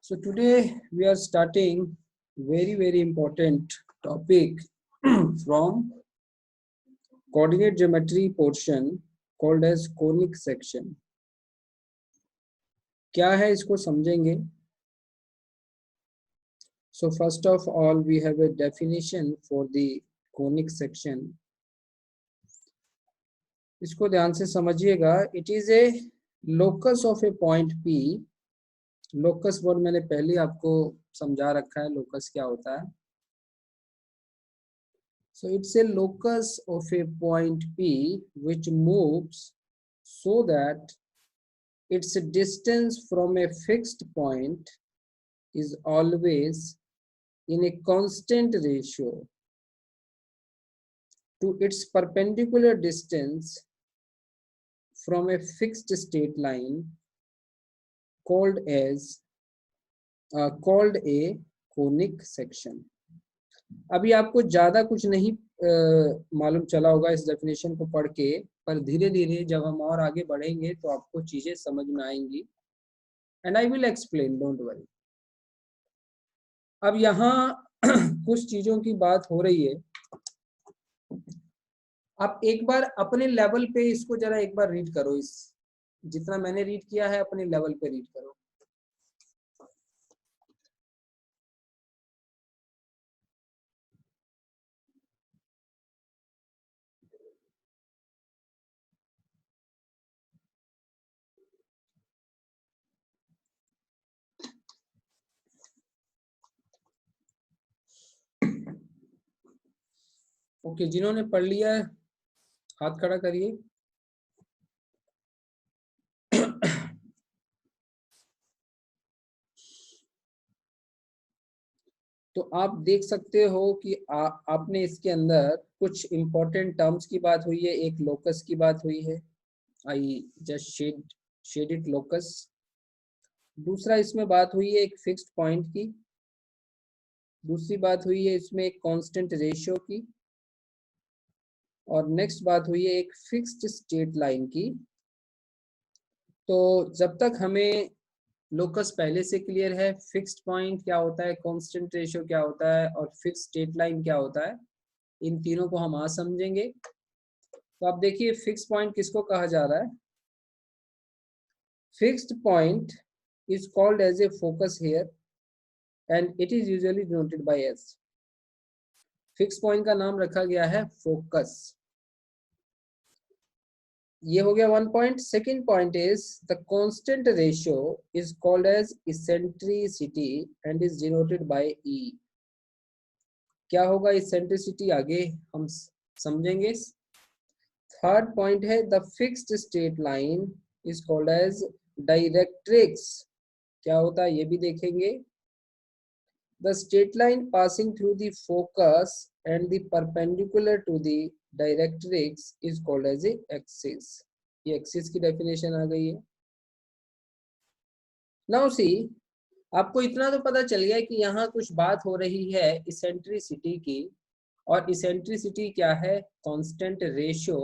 So today we are starting very important topic from coordinate geometry portion called as conic section. क्या है इसको समझेंगे. So first of all we have a definition for the conic section. इसको ध्यान से समझिएगा. It is a locus of a point P. Locus word मैंने पहले आपको समझा रखा है लोकस क्या होता है. So it's a locus of a point P which moves so that its distance from a fixed point is always in a constant ratio to its perpendicular distance from a fixed straight line called a conic section. अभी आपको ज्यादा कुछ नहीं मालूम चला होगा इस definition को पढ़ के, पर धीरे धीरे जब हम और आगे बढ़ेंगे तो आपको चीजें समझ में आएंगी. And I will explain, don't worry. अब यहाँ कुछ चीजों की बात हो रही है. आप एक बार अपने लेवल पे इसको जरा एक बार रीड करो. इस जितना मैंने रीड किया है अपने लेवल पे रीड करो. ओके, जिन्होंने पढ़ लिया है हाथ खड़ा करिए. तो आप देख सकते हो कि आपने इसके अंदर कुछ इंपॉर्टेंट टर्म्स की बात हुई है. एक लोकस की बात हुई है. I just said it locus. दूसरा इसमें बात हुई है एक फिक्स्ड पॉइंट की. दूसरी बात हुई है इसमें एक कांस्टेंट रेशियो की. और नेक्स्ट बात हुई है एक फिक्स्ड स्ट्रेट लाइन की. तो जब तक हमें लोकस पहले से क्लियर है, फिक्स्ड पॉइंट क्या होता है, कांस्टेंट रेशियो क्या होता है और फिक्स्ड स्ट्रेट लाइन क्या होता है, इन तीनों को हम आज समझेंगे. तो आप देखिए फिक्स्ड पॉइंट किसको कहा जा रहा है. Fixed point is called as a focus here and it is usually denoted by S. Fix point का नाम रखा गया है फोकस. ये हो गया one point. Second point is the constant ratio is called as eccentricity and is denoted by E. क्या होगा इसेंट्रिसिटी आगे हम समझेंगे. थर्ड पॉइंट है the fixed straight line is called as directrix. क्या होता है ये भी देखेंगे. The straight line passing through the focus and the perpendicular to the directrix is called as a axis. ये axis की definition आ गई है. Now see, आपको इतना तो पता चल गया कि यहाँ कुछ बात हो रही है इसेंट्रिसिटी की. और इसेंट्रिसिटी क्या है, कांस्टेंट रेशियो.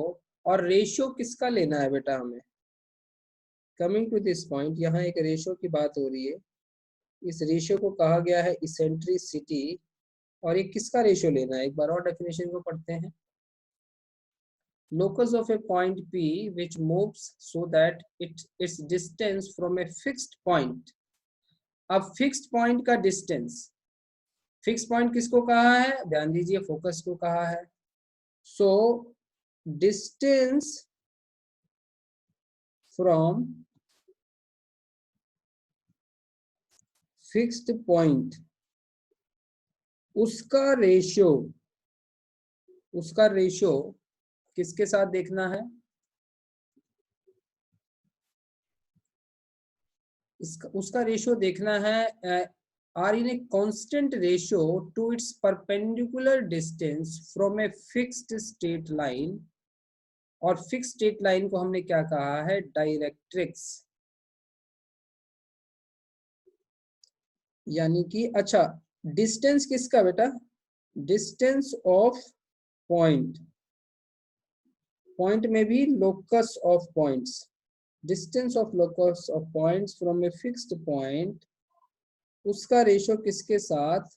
और रेशियो किसका लेना है बेटा हमें. कमिंग टू दिस पॉइंट, यहाँ एक रेशियो की बात हो रही है. इस रेशियो को कहा गया है इसेंट्रिसिटी. और ये किसका रेशियो लेना है, एक बार और डेफिनेशन को पढ़ते हैं. locus of a point P which moves so that its distance from a fixed point. अब फिक्स्ड पॉइंट का डिस्टेंस, फिक्स पॉइंट किसको कहा है, ध्यान दीजिए फोकस को कहा है. So distance from fixed point, उसका रेशियो किसके साथ देखना है, उसका रेशियो देखना है are in a constant ratio to its perpendicular distance from a fixed straight line. और फिक्स्ड स्ट्रेट लाइन को हमने क्या कहा है, डायरेक्ट्रिक्स. यानी कि अच्छा डिस्टेंस किसका बेटा, डिस्टेंस ऑफ पॉइंट. पॉइंट में भी locus of points. distance of locus of points from a fixed point उसका रेशो किसके साथ,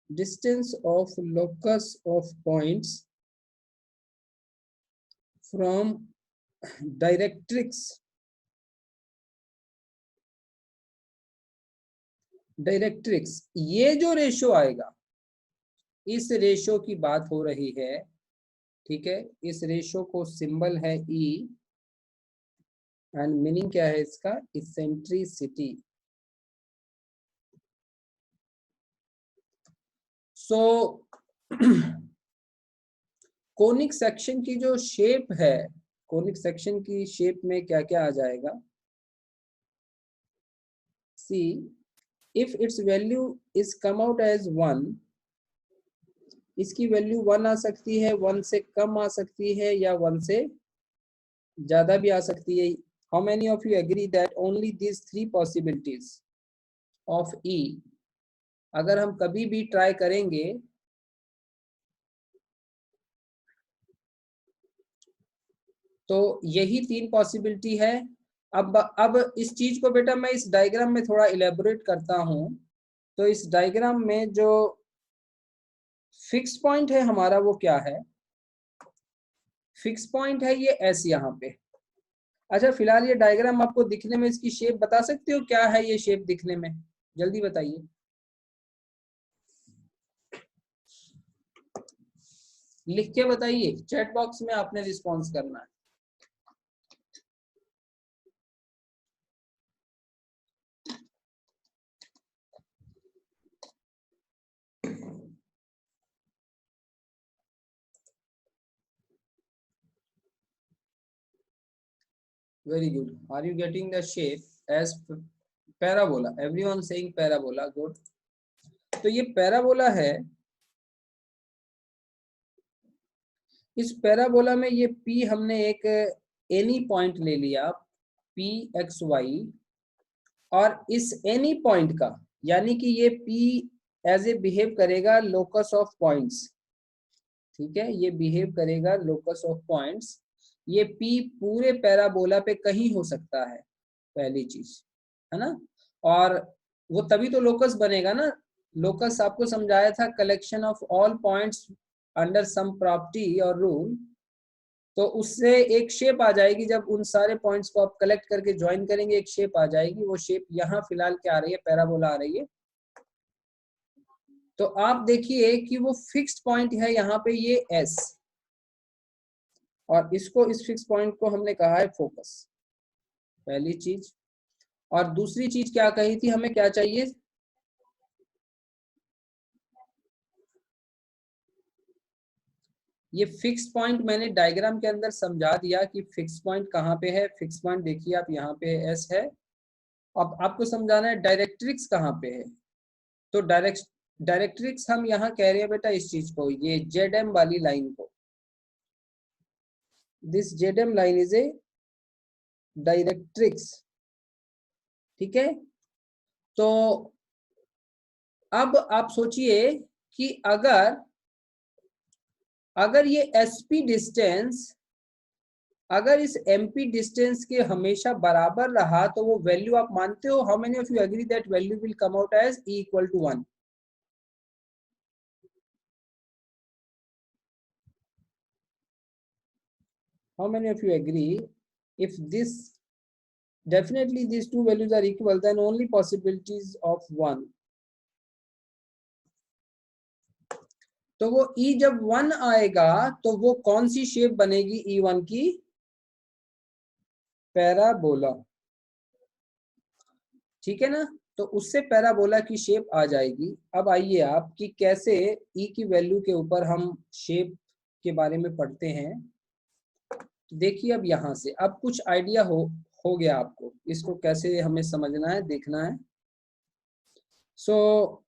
distance of locus of points from directrix, directrix, ये जो रेशो आएगा, इस रेशो की बात हो रही है, ठीक है। इस रेशो को सिंबल है E एंड मीनिंग क्या है इसका, इसेंट्रिसिटी। सो कोनिक सेक्शन की जो शेप है, कोनिक सेक्शन की शेप में क्या क्या आ जाएगा, see if its value is come out as 1, इसकी वैल्यू 1 आ सकती है, 1 से कम आ सकती है, या 1 से ज्यादा भी आ सकती है। How many of you agree that only this 3 possibilities of E, अगर हम कभी भी ट्राई करेंगे तो यही 3 पॉसिबिलिटी है। अब इस चीज को बेटा मैं इस डायग्राम में थोड़ा इलेबोरेट करता हूं। तो इस डायग्राम में जो फिक्स पॉइंट है हमारा वो क्या है, फिक्स पॉइंट है ये S यहाँ पे। अच्छा फिलहाल ये डायग्राम आपको दिखने में, इसकी शेप बता सकते हो क्या है ये शेप दिखने में, जल्दी बताइए। लिख के बताइए, चैट बॉक्स में आपने रिस्पॉन्स करना है। Very good. Are you getting the shape as parabola? Everyone saying parabola. Good. तो ये पैराबोला है। इस पैराबोला में ये P हमने एक एनी पॉइंट ले लिया, P x y, और इस एनी पॉइंट का यानी कि ये P एज ए बिहेव करेगा लोकस ऑफ पॉइंट्स, ठीक है, ये बिहेव करेगा लोकस ऑफ पॉइंट्स। ये P पूरे पैराबोला पे कहीं हो सकता है, पहली चीज है ना। और वो तभी तो लोकस बनेगा ना, लोकस आपको समझाया था, collection of all points under sum property और रूल। तो उससे एक शेप आ जाएगी, जब उन सारे पॉइंट्स को आप कलेक्ट करके ज्वाइन करेंगे एक शेप आ जाएगी। वो शेप यहाँ फिलहाल क्या आ रही है, पैराबोला आ रही है। तो आप देखिए कि वो फिक्स्ड पॉइंट है यहाँ पे ये S, और इसको, इस फिक्स पॉइंट को हमने कहा है फोकस, पहली चीज। और दूसरी चीज क्या कही थी, हमें क्या चाहिए, ये फिक्स पॉइंट मैंने डायग्राम के अंदर समझा दिया कि फिक्स पॉइंट कहाँ पे है। फिक्स पॉइंट देखिए आप यहाँ पे S है। अब आपको समझाना है डायरेक्ट्रिक्स कहाँ पे है। तो डायरेक्ट्रिक्स हम यहाँ कह रहे हैं बेटा इस चीज को, ये ZM वाली लाइन को, this ZM line is a directrix, ठीक है। तो अब आप सोचिए कि अगर ये SP डिस्टेंस अगर इस MP डिस्टेंस के हमेशा बराबर रहा तो वो वैल्यू आप मानते हो, how many of you agree that value will come out as E equal to 1? How many of you agree if this definitely these two values are equal, then only possibilities of 1? तो वो E जब 1 आएगा तो वो कौन सी shape बनेगी E1 की, parabola, ठीक है ना। तो उससे पैराबोला की शेप आ जाएगी। अब आइए आप कि कैसे E की वैल्यू के ऊपर हम शेप के बारे में पढ़ते हैं। देखिए अब यहाँ से अब कुछ आइडिया हो गया आपको, इसको कैसे हमें समझना है, देखना है। सो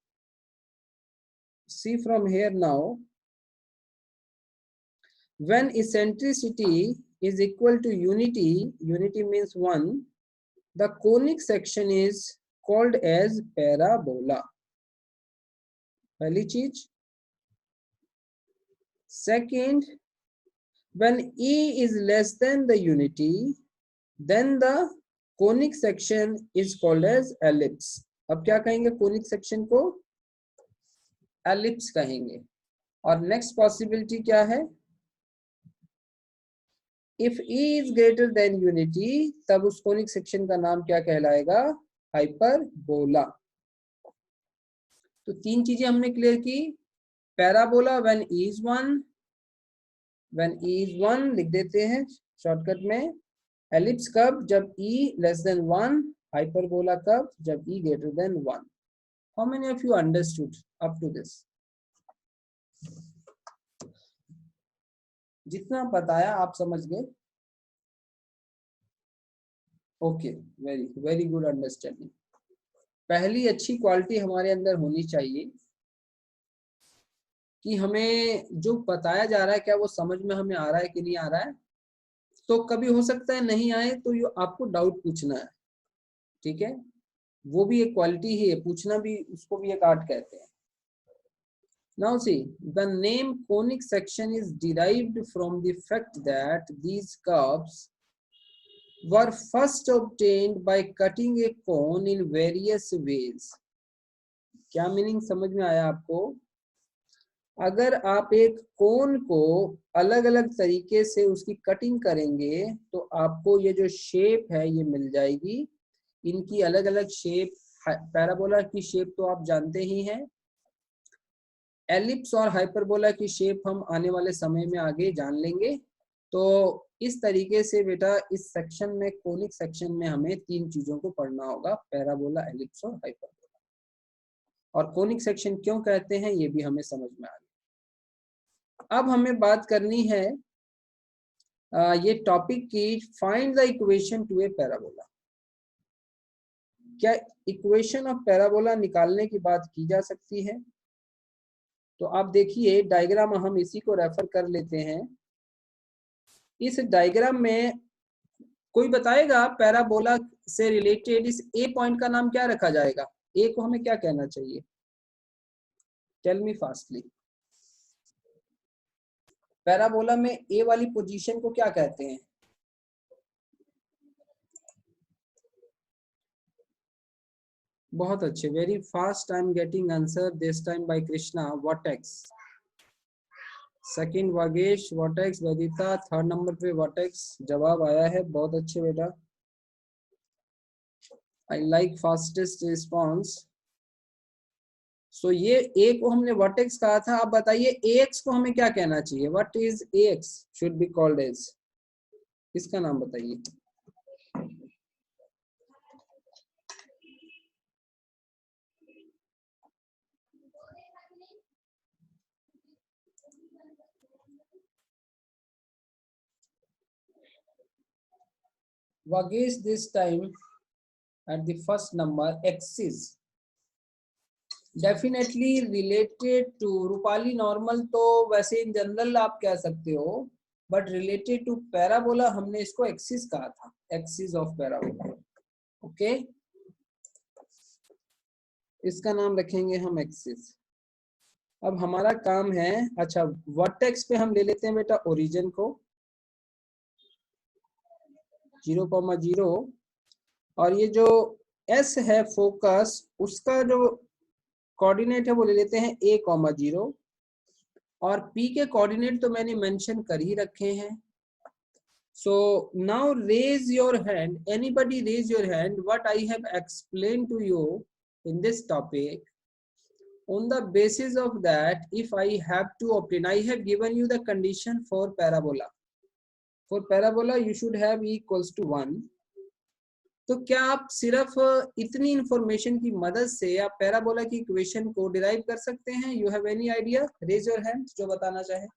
see from here now, when eccentricity is equal to unity, unity means 1, the conic section is called as parabola, पहली चीज। Second, when E is less than the unity, then the conic section is called as ellipse. अब क्या कहेंगे conic section को? Ellipse कहेंगे। और next possibility क्या है? If E is greater than unity, तब उस कोनिक सेक्शन का नाम क्या कहलाएगा? हाइपरबोला। तो तीन चीजें हमने क्लियर की। Parabola when E is 1, when E is 1 लिख देते हैं शॉर्टकट में। एलिप्स कब? जब E लेस देन 1। हाइपरबोला कब? जब E greater than 1। How many of you understood up to this? जितना बताया आप समझ गए? Okay, very very good understanding. पहली अच्छी क्वालिटी हमारे अंदर होनी चाहिए कि हमें जो बताया जा रहा है क्या वो समझ में हमें आ रहा है कि नहीं आ रहा है। तो कभी हो सकता है नहीं आए तो ये आपको डाउट पूछना है, ठीक है? वो भी एक क्वालिटी ही है, पूछना भी, उसको भी एक आर्ट कहते हैं। Now see, the name conic section is derived from the fact that these curves were first obtained by cutting a cone in various ways. क्या मीनिंग समझ में आया आपको? अगर आप एक कोन को अलग अलग तरीके से उसकी कटिंग करेंगे तो आपको ये जो शेप है ये मिल जाएगी। इनकी अलग अलग शेप, पैराबोला की शेप तो आप जानते ही हैं, एलिप्स और हाइपरबोला की शेप हम आने वाले समय में आगे जान लेंगे। तो इस तरीके से बेटा इस सेक्शन में, कोनिक सेक्शन में हमें तीन चीजों को पढ़ना होगा, पैराबोला, एलिप्स और हाइपरबोला। और कोनिक सेक्शन क्यों कहते हैं ये भी हमें समझ में आ गया। अब हमें बात करनी है ये टॉपिक की, find the equation two A parabola. क्या इक्वेशन ऑफ पैराबोला निकालने की बात की जा सकती है? तो आप देखिए डायग्राम, हम इसी को रेफर कर लेते हैं। इस डायग्राम में कोई बताएगा पैराबोला से रिलेटेड इस ए पॉइंट का नाम क्या रखा जाएगा? ए को हमें क्या कहना चाहिए? Tell me fastly. पैराबोला में ए वाली पोजीशन को क्या कहते हैं? बहुत अच्छे, very fast. I am getting answer this time by Krishna. Vertex. Second Vagesh, vertex. Vedita third number पे वर्टेक्स जवाब आया है। बहुत अच्छे बेटा, I like fastest response. So ये ए को हमने वर्टेक्स कहा था। अब बताइए एक्स को हमें क्या कहना चाहिए? What is X should be called as? इसका नाम बताइए। Vagesh this time at the first number, axis definitely related to Rupali normal, तो वैसे इन जनरल आप कह सकते हो, बट रिलेटेड टू पैराबोला हमने इसको एक्सिस कहा था, एक्सिस ऑफ पैराबोला। ओके, इसका नाम रखेंगे हम एक्सिस। अब हमारा काम है, अच्छा वर्टेक्स पे हम ले लेते हैं बेटा ओरिजिन को 0,0, और ये जो एस है फोकस, उसका जो कोऑर्डिनेट है वो ले लेते हैं a,0, और p के कोऑर्डिनेट तो मैंने मेंशन कर ही रखे हैं। So now raise your hand, anybody raise your hand, what I have explain to you in this topic. On the basis of that, if I have to obtain, I have given you the condition for parabola. For parabola, you should have e equals to 1. तो क्या आप सिर्फ इतनी information की मदद से आप parabola की इक्वेशन को डिराइव कर सकते हैं? You have any idea? Raise your hand जो बताना चाहे।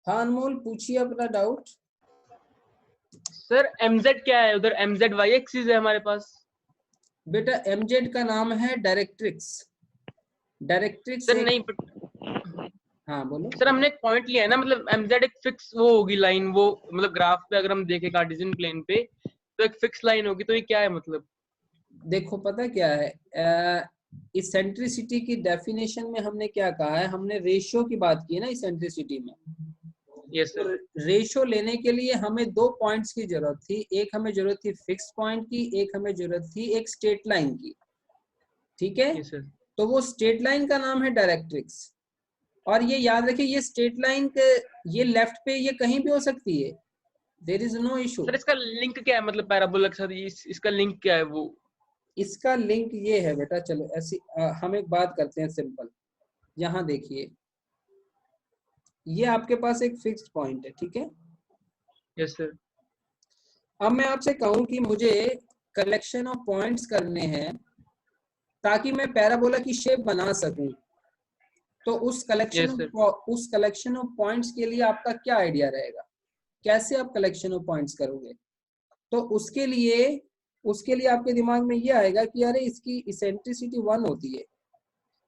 हाँ अनमोल, पूछिए अपना डाउट। सर mz क्या है? उधर mz y एक्सिस है हमारे पास। बेटा mz का नाम है डायरेक्ट्रिक्स। डायरेक्ट्रिक्स सर एक... नहीं, हाँ बोलो सर हमने एक पॉइंट लिया है ना, मतलब mz एक फिक्स वो होगी लाइन, वो मतलब ग्राफ पे अगर हम देखें कार्टेशियन प्लेन पे तो एक फिक्स लाइन होगी, तो ये क्या है मतलब? देखो पता क्या है, इसेंट्रिसिटी की डेफिनेशन में हमने क्या कहा है, हमने रेशियो की बात की है ना इसेंट्रिसिटी में। यस तो सर। रेशियो लेने के लिए हमें 2 पॉइंट्स की जरूरत थी, एक हमें जरूरत थी फिक्स पॉइंट की, एक हमें जरूरत थी एक स्ट्रेट लाइन की, ठीक है। Yes sir. तो वो स्ट्रेट लाइन का नाम है डायरेक्ट्रिक्स। और ये याद रखिए, ये स्ट्रेट लाइन के ये लेफ्ट पे ये कहीं भी हो सकती है, there is no issue. Sir इसका लिंक क्या है, मतलब पैराबोला के साथ इसका लिंक क्या है वो? इसका लिंक ये है बेटा, चलो ऐसी हम एक बात करते हैं सिंपल। यहाँ देखिए, ये आपके पास एक फिक्स्ड पॉइंट है, ठीक है। Yes sir. अब मैं आपसे कहूं कि मुझे कलेक्शन ऑफ पॉइंट्स करने हैं ताकि मैं पैराबोला की शेप बना सकूं, तो उस yes sir. Collection of points के लिए आपका क्या आइडिया रहेगा, कैसे आप कलेक्शन ऑफ पॉइंट्स करोगे। तो उसके लिए आपके दिमाग में ये आएगा कि अरे इसकी इसेंट्रिसिटी 1 होती है,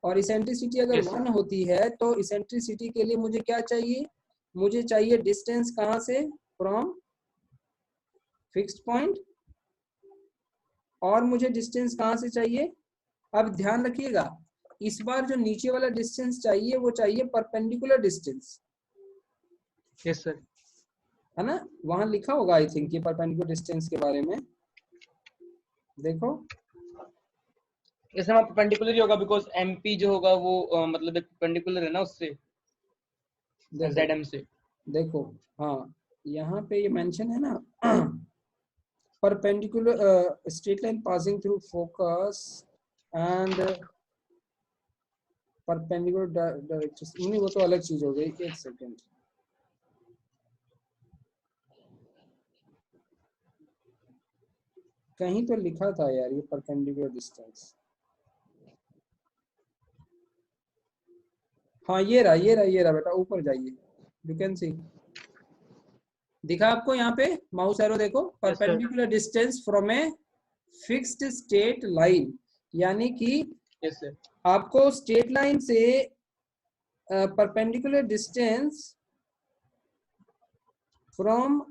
और इसेंट्रिसिटी अगर यस सर। 1 होती है तो इसेंट्रिसिटी के लिए मुझे क्या चाहिए, मुझे चाहिए डिस्टेंस कहाँ से, फ्रॉम फिक्स्ड पॉइंट, और मुझे डिस्टेंस कहाँ से चाहिए। अब ध्यान रखिएगा, इस बार जो नीचे वाला डिस्टेंस चाहिए वो चाहिए परपेंडिकुलर डिस्टेंस, यस सर। है ना। वहां लिखा होगा आई थिंक ये परपेंडिकुलर डिस्टेंस के बारे में, देखो। इसमें परपेंडिकुलर ही होगा बिकॉज एमपी जो होगा वो मतलब एक परपेंडिकुलर है ना उससे, देखो जेडएम से। देखो, हाँ यहाँ पे ये मेंशन है ना, perpendicular straight line passing through focus and perpendicular directions, नहीं वो तो अलग चीज हो गई, एक सेकेंड। कहीं तो लिखा था यार ये परपेंडिकुलर डिस्टेंस, हाँ ये रहा बेटा, ऊपर जाइए, यू कैन सी, दिखा आपको यहाँ पे माउस एरो देखो, yes sir. Perpendicular distance from a fixed straight line, यानी कि यस सर। आपको स्ट्रेट लाइन से perpendicular distance from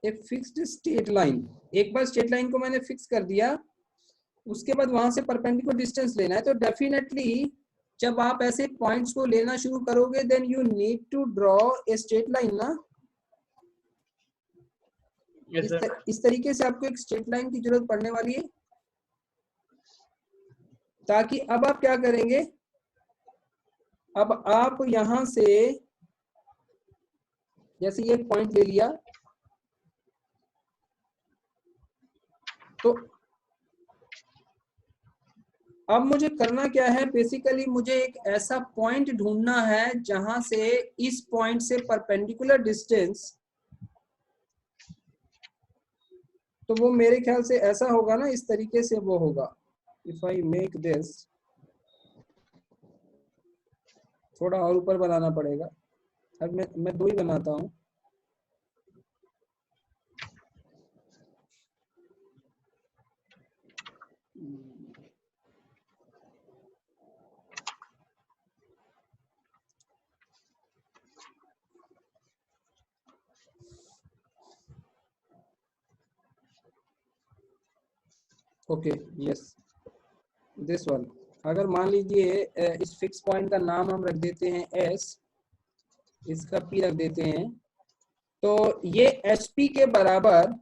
a fixed straight line, एक बार स्ट्रेट लाइन को मैंने फिक्स कर दिया, उसके बाद वहां से परपेंडिकुलर डिस्टेंस लेना है। तो डेफिनेटली जब आप ऐसे पॉइंट्स को लेना शुरू करोगे then you need to draw a straight line ना, यस सर। इस तरीके से आपको एक स्ट्रेट लाइन की जरूरत पड़ने वाली है, ताकि अब आप क्या करेंगे, अब आप यहां से जैसे ये पॉइंट ले लिया, तो अब मुझे करना क्या है, बेसिकली मुझे एक ऐसा पॉइंट ढूंढना है जहां से इस पॉइंट से परपेंडिकुलर डिस्टेंस, तो वो मेरे ख्याल से ऐसा होगा ना, इस तरीके से वो होगा। इफ आई मेक दिस, थोड़ा और ऊपर बनाना पड़ेगा, अब मैं 2 ही बनाता हूँ। Okay, yes, this one. अगर मान लीजिए इस फिक्स पॉइंट का नाम हम रख देते हैं एस, इसका पी रख देते हैं, तो ये एच पी के बराबर,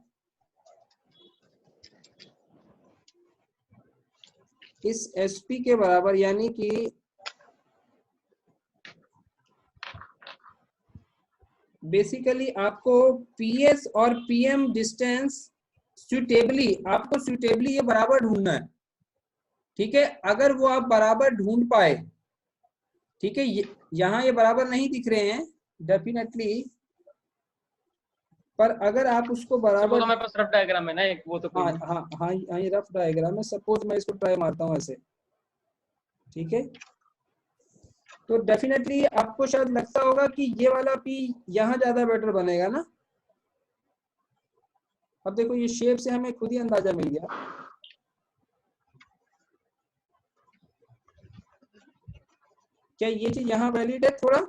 इस एच पी के बराबर, यानी कि बेसिकली आपको पीएस और पीएम डिस्टेंस आपको सुटेबली ये बराबर ढूंढना है, ठीक है। अगर वो आप बराबर ढूंढ पाए, ठीक है, यहाँ ये बराबर नहीं दिख रहे हैं डेफिनेटली, पर अगर आप उसको सर वो बराबर, तो हमारे पास रफ डायग्राम है ना एक, वो तो कोई हाँ नहीं। हाँ हाँ हाँ, ये रफ डायग्राम है, सपोज मैं इसको ट्राई मारता हूँ ऐसे, ठीक है। तो डेफिनेटली आपको शायद लगता होगा कि ये वाला पी यहाँ ज्यादा बेटर बनेगा ना। अब देखो ये शेप से हमें खुद ही अंदाजा मिल गया, क्या ये चीज यहाँ वैलिड है थोड़ा,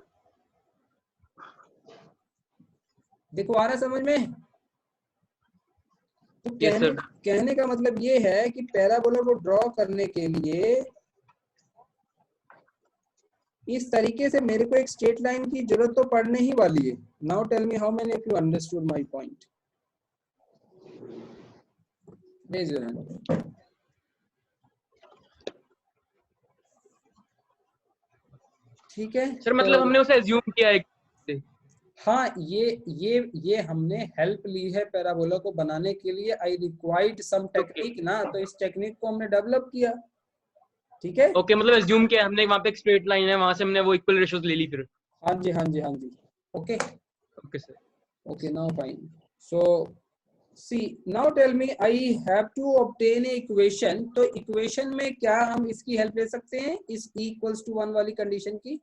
देखो आ रहा है समझ में। तो यस सर। कहने का मतलब ये है कि पैराबोला को ड्रॉ करने के लिए इस तरीके से मेरे को एक स्ट्रेट लाइन की जरूरत तो पड़ने ही वाली है। Now tell me how many of you understood my point. Raise your hand. ठीक है सर मतलब तो हमने उसे एज्यूम किया है। हाँ, ये हमने हेल्प ली है पैराबोला को बनाने के लिए। I required some okay technique ना, तो इस टेक्निक को हमने डेवलप किया। ठीक है। ओके, मतलब एज्यूम किया हमने, वहां पे एक स्ट्रेट लाइन है, वहां से हमने वो इक्वल रेशियोज ले ली फिर। हाँ जी, हाँ जी, हाँ जी। Okay okay sir. Okay, now fine. So see, now tell me, I have to obtain a equation. तो इक्वेशन में क्या हम इसकी हेल्प ले सकते हैं, इस E इक्वल्स टू 1 वाली कंडीशन की?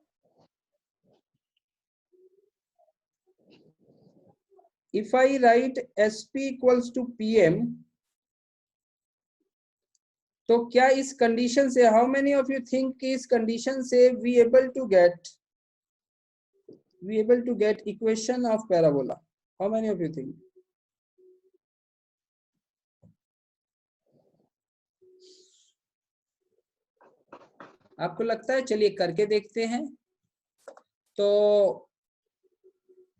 If I write SP equals to PM, तो क्या इस कंडीशन से, how many of you think कि इस कंडीशन से we able to get equation of parabola? How many of you think? आपको लगता है? चलिए करके देखते हैं। तो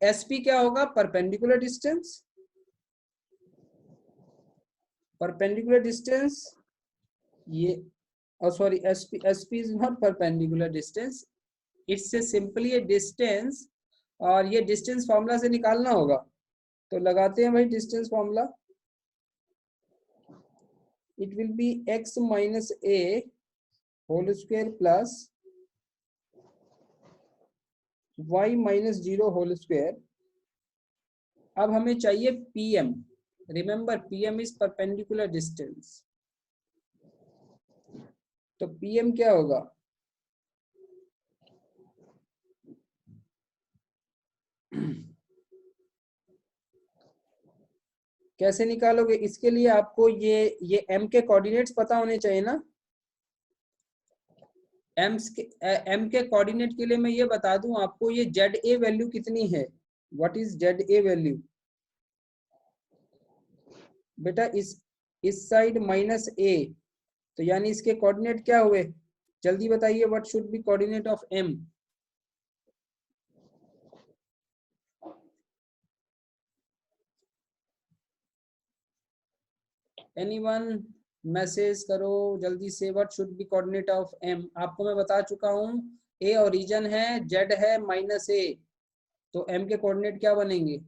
SP क्या होगा? Perpendicular distance. परपेंडिकुलर डिस्टेंस ये, sorry, SP is not perpendicular distance, it's से सिंपली ए डिस्टेंस। और ये डिस्टेंस फॉर्मूला से निकालना होगा, तो लगाते हैं भाई distance formula. It will be x minus a whole square plus y minus 0 whole square. अब हमें चाहिए PM। Remember, PM is perpendicular distance. तो PM क्या होगा? कैसे निकालोगे? इसके लिए आपको ये M के कोऑर्डिनेट्स पता होने चाहिए ना। M के कोऑर्डिनेट के लिए मैं ये बता दूं आपको, ये ZA वैल्यू कितनी है? What is ZA value? बेटा इस साइड माइनस A, तो यानी इसके कोऑर्डिनेट क्या हुए? जल्दी बताइए, what should be coordinate of M? Anyone message करो जल्दी से, what should be coordinate of M? आपको मैं बता चुका हूं, A ओरिजिन है, Z है माइनस A, तो M के कोऑर्डिनेट क्या बनेंगे?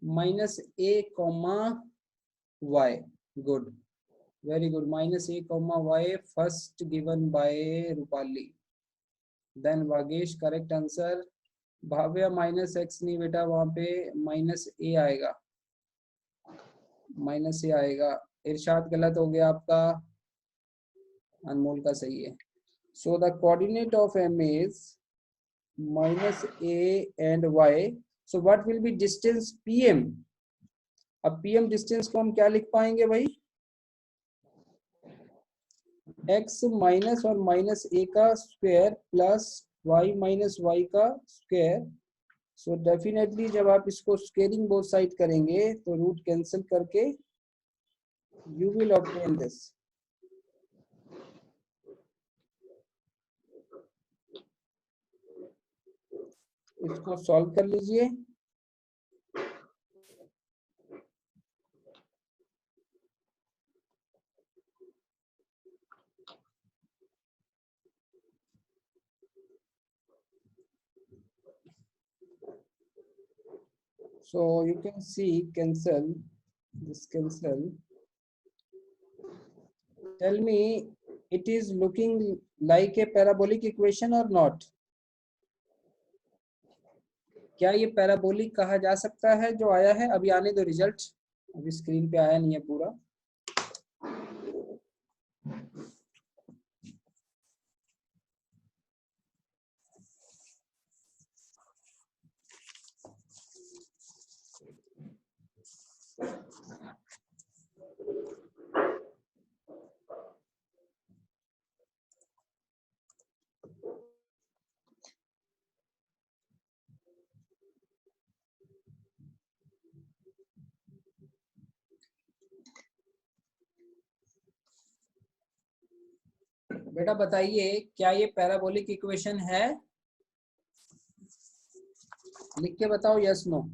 Minus A comma Y। Good, very good. Minus A comma Y first given by Rupali, then Vagesh correct answer. Bhavya minus x नहीं बेटा, वहां पे माइनस A आएगा, माइनस A आएगा। इरशाद गलत हो गया आपका, अनमोल का सही है। So the coordinate of M is minus A and Y। So what will be distance PM? अब PM डिस्टेंस को हम क्या लिख पाएंगे भाई? x माइनस और माइनस A का square plus y minus y का स्क्वायर। सो डेफिनेटली जब आप इसको स्केलिंग बोथ साइड करेंगे तो रूट कैंसिल करके यू विल ऑब्टेन दिस। इसको सॉल्व कर लीजिए। So you can see cancel, this cancel. Tell me, it is looking like a parabolic equation or not? क्या ये पैराबोलिक कहा जा सकता है जो आया है? अभी आने दो रिजल्ट, अभी स्क्रीन पे आया नहीं है पूरा। बेटा बताइए क्या ये पैराबोलिक इक्वेशन है? लिख के बताओ yes no.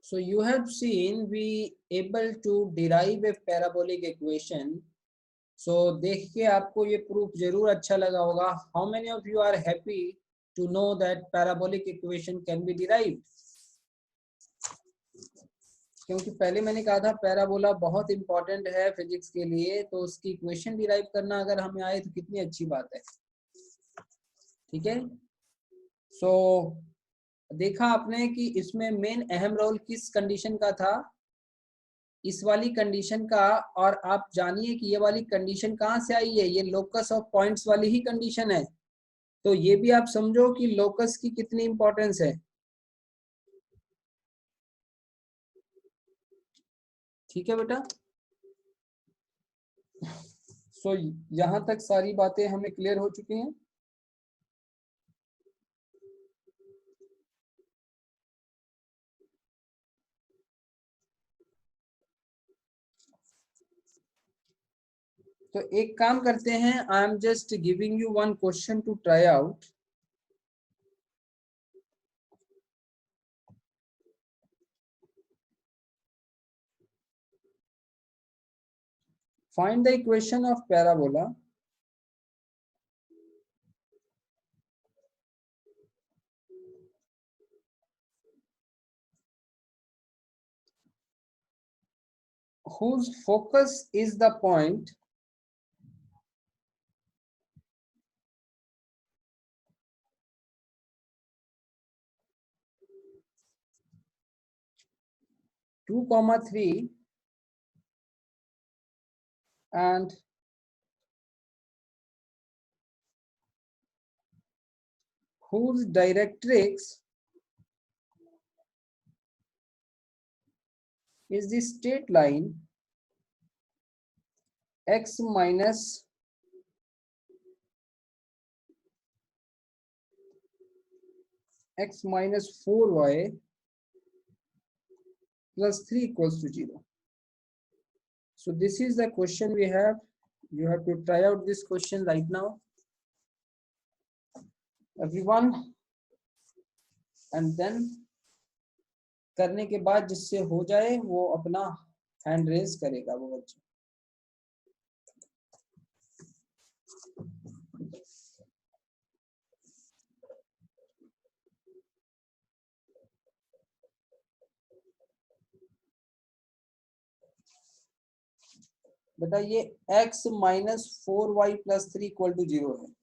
So you have seen we able to derive a parabolic equation. So देख के आपको ये प्रूफ जरूर अच्छा लगा होगा. How many of you are happy to know that parabolic equation can be derived? क्योंकि पहले मैंने कहा था पैराबोला बहुत इंपॉर्टेंट है फिजिक्स के लिए, तो उसकी इक्वेशन डिराइव करना अगर हमें आए तो कितनी अच्छी बात है. ठीक है. सो देखा आपने कि इसमें मेन अहम रोल किस कंडीशन का था? इस वाली कंडीशन का. और आप जानिए कि ये वाली कंडीशन कहाँ से आई है? ये लोकस ऑफ पॉइंट्स वाली ही कंडीशन है. तो ये भी आप समझो कि लोकस की कितनी इंपॉर्टेंस है. ठीक है बेटा. सो यहाँ तक सारी बातें हमें क्लियर हो चुकी हैं. तो एक काम करते हैं, I am just giving you one question to try out. Find the equation of parabola whose focus is the point two comma 3 and whose directrix is the straight line x minus x minus 4y plus 3 equals to 0. So this is the question we have. You have to try out this question right now, everyone, and then करने के बाद जिससे हो जाए वो अपना hand raise करेगा वो बच्चा. बेटा ये x minus 4y plus 3 equal to 0 है.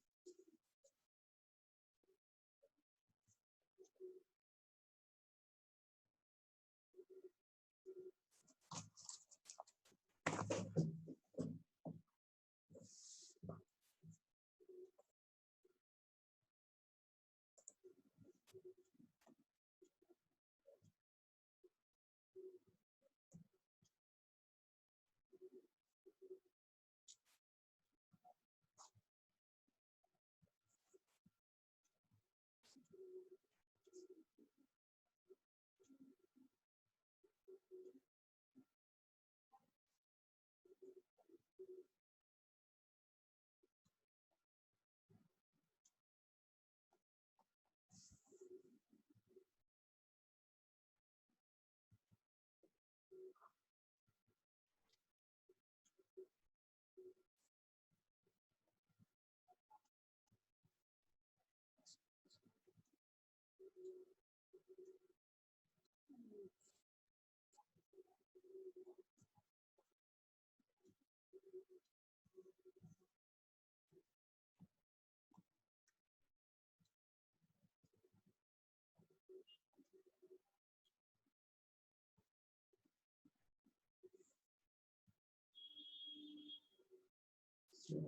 So,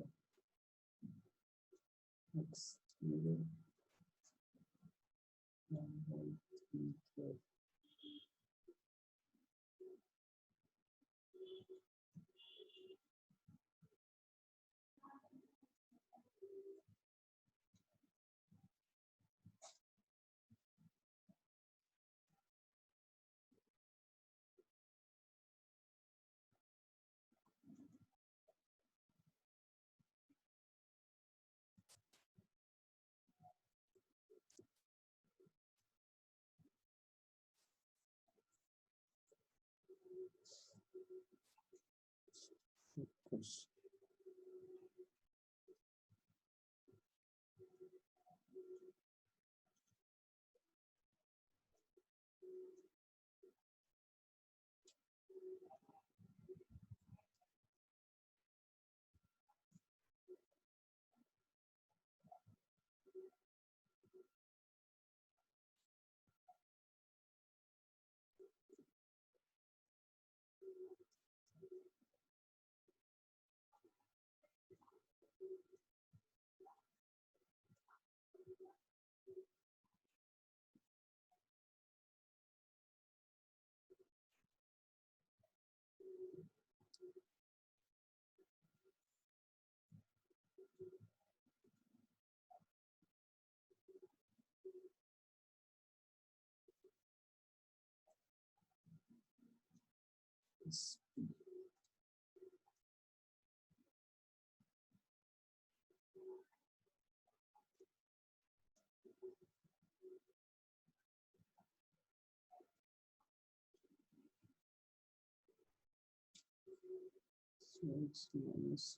x 0 1 2 3 4. कुछ minus